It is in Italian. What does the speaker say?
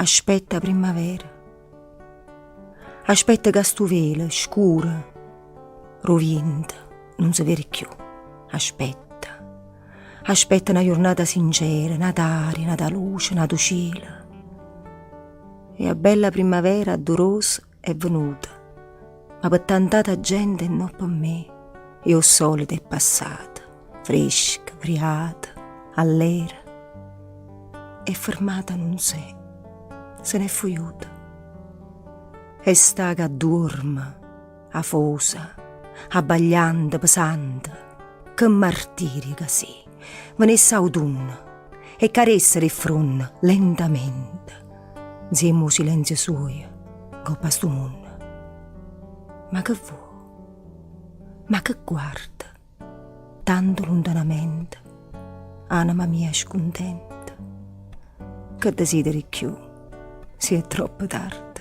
aspetta primavera. Aspetta che stu velo scuro, rovinta, non si vede più. Aspetta una giornata sincera, una d'aria, una da luce, una da cielo. E a bella primavera addorosa è venuta, ma per tantata gente e non per me. Io solita è passata, fresca, friata, allegra. E fermata non sei, se n'è fuiuta. E sta che dorme, afosa, abbagliante, pesante, che martirio che sì. Venisse autunno e caressa il fronte lentamente. Zemo silenzio suo, coppa sto mondo. Ma che vuoi? Ma che guarda? Tanto lontanamente, anima mia scontenta. Che desideri più? Si è troppo tardi.